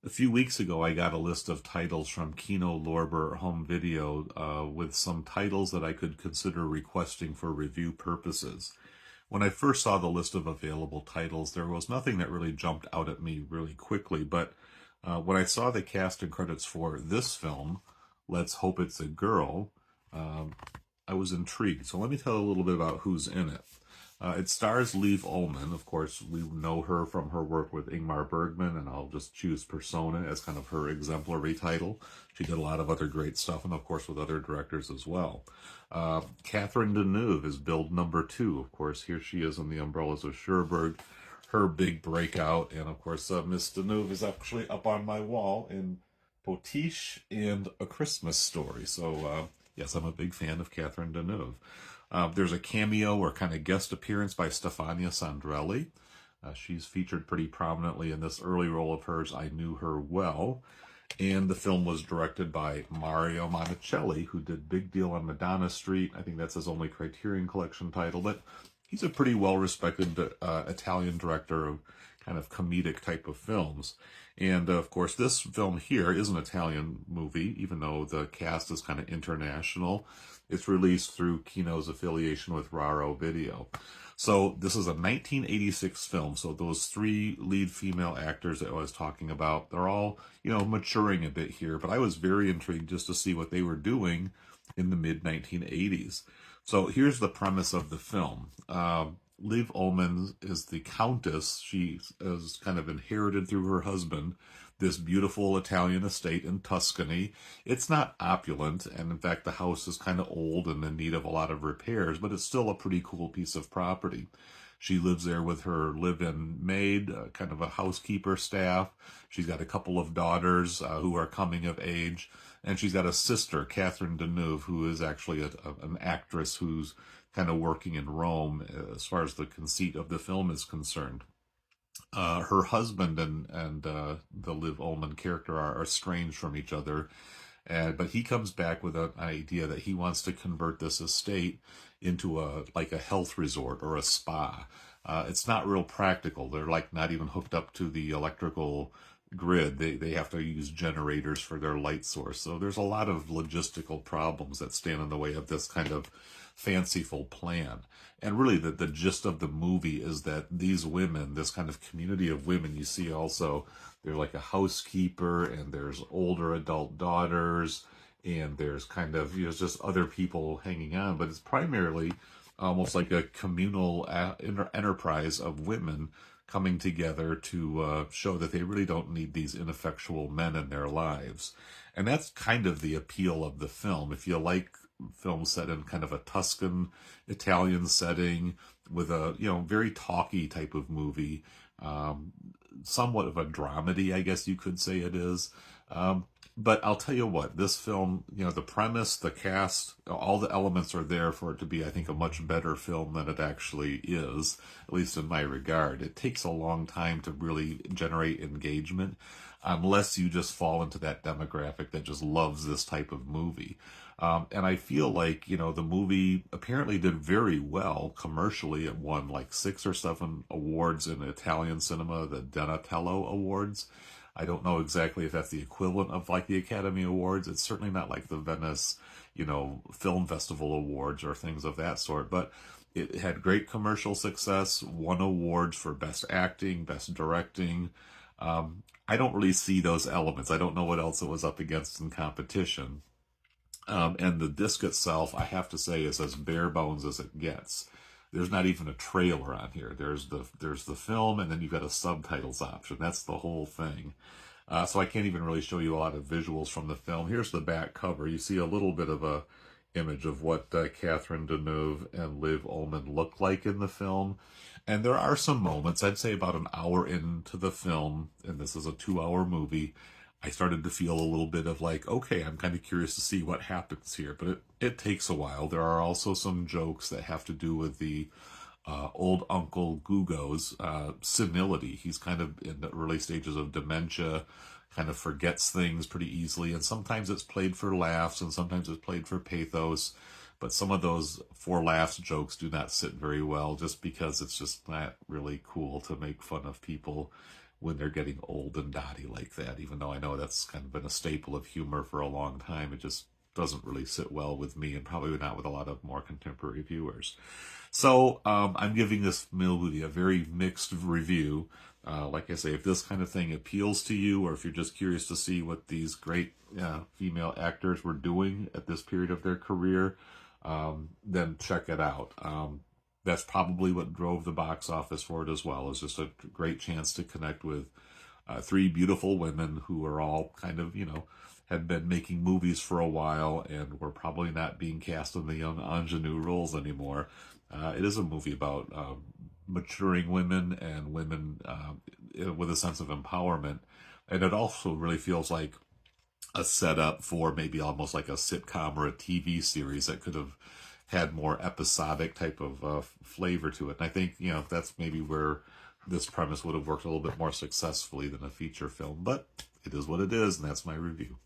A few weeks ago, I got a list of titles from Kino Lorber Home Video with some titles that I could consider requesting for review purposes. When I first saw the list of available titles, there was nothing that really jumped out at me really quickly, but when I saw the cast and credits for this film, Let's Hope It's a Girl, um, I was intrigued. So let me tell a little bit about who's in it. It stars Liv Ullmann. Of course, we know her from her work with Ingmar Bergman, and I'll just choose Persona as kind of her exemplary title. She did a lot of other great stuff, and of course with other directors as well. Catherine Deneuve is build number 2. Of course, here she is in The Umbrellas of Cherbourg, her big breakout, and of course Miss Deneuve is actually up on my wall in Potiche and A Christmas Story. So yes, I'm a big fan of Catherine Deneuve. There's a cameo or kind of guest appearance by Stefania Sandrelli. She's featured pretty prominently in this early role of hers. I knew her well. And the film was directed by Mario Monicelli, who did Big Deal on Madonna Street. I think that's his only Criterion Collection title, but he's a pretty well-respected Italian director of kind of comedic type of films. And of course, this film here is an Italian movie, even though the cast is kind of international. It's released through Kino's affiliation with Raro Video. So this is a 1986 film. So those 3 lead female actors that I was talking about, they're all, maturing a bit here. But I was very intrigued just to see what they were doing in the mid 1980s. So here's the premise of the film. Liv Ullmann is the Countess. She is kind of inherited through her husband this beautiful Italian estate in Tuscany. It's not opulent, and in fact the house is kind of old and in need of a lot of repairs, but it's still a pretty cool piece of property. She lives there with her live-in maid, kind of a housekeeper staff. She's got a couple of daughters who are coming of age, and she's got a sister, Catherine Deneuve, who is actually an actress who's kind of working in Rome as far as the conceit of the film is concerned. Her husband and the Liv Ullmann character are estranged from each other, but he comes back with an idea that he wants to convert this estate into a health resort or a spa. It's not real practical. They're like not even hooked up to the electrical grid. They have to use generators for their light source. So there's a lot of logistical problems that stand in the way of this kind of fanciful plan. And really the gist of the movie is that these women, this kind of community of women, you see also, they're like a housekeeper, and there's older adult daughters, and there's kind of, just other people hanging on, but it's primarily almost like a communal enterprise of women coming together to show that they really don't need these ineffectual men in their lives. And that's kind of the appeal of the film. If you like films set in kind of a Tuscan Italian setting with a, very talky type of movie, somewhat of a dramedy, I guess you could say it is. But I'll tell you what, this film, the premise, the cast, all the elements are there for it to be, I think, a much better film than it actually is, at least in my regard. It takes a long time to really generate engagement, unless you just fall into that demographic that just loves this type of movie. And I feel like, the movie apparently did very well commercially. It won like 6 or 7 awards in Italian cinema, the Donatello Awards. I don't know exactly if that's the equivalent of like the Academy Awards. It's certainly not like the Venice, Film Festival Awards or things of that sort, but it had great commercial success, won awards for best acting, best directing. I don't really see those elements. I don't know what else it was up against in competition. And the disc itself, I have to say, is as bare bones as it gets. There's not even a trailer on here. There's the film, and then you've got a subtitles option. That's the whole thing. So I can't even really show you a lot of visuals from the film. Here's the back cover. You see a little bit of a image of what Catherine Deneuve and Liv Ullmann look like in the film. And there are some moments, I'd say about an hour into the film, and this is a 2-hour movie, I started to feel a little bit of like, okay, I'm kind of curious to see what happens here, but it takes a while. There are also some jokes that have to do with the old Uncle Gugo's senility. He's kind of in the early stages of dementia, kind of forgets things pretty easily, and sometimes it's played for laughs, and sometimes it's played for pathos, but some of those for laughs jokes do not sit very well, just because it's just not really cool to make fun of people when they're getting old and dotty like that, even though I know that's kind of been a staple of humor for a long time. It just doesn't really sit well with me, and probably not with a lot of more contemporary viewers. So I'm giving this movie a very mixed review. Like I say, if this kind of thing appeals to you, or if you're just curious to see what these great female actors were doing at this period of their career, then check it out. That's probably what drove the box office for it as well. It's just a great chance to connect with three beautiful women who are all kind of, had been making movies for a while and were probably not being cast in the young ingenue roles anymore. It is a movie about maturing women and women with a sense of empowerment. And it also really feels like a setup for maybe almost like a sitcom or a TV series that could have had more episodic type of flavor to it. And I think, that's maybe where this premise would have worked a little bit more successfully than a feature film. But it is what it is, and that's my review.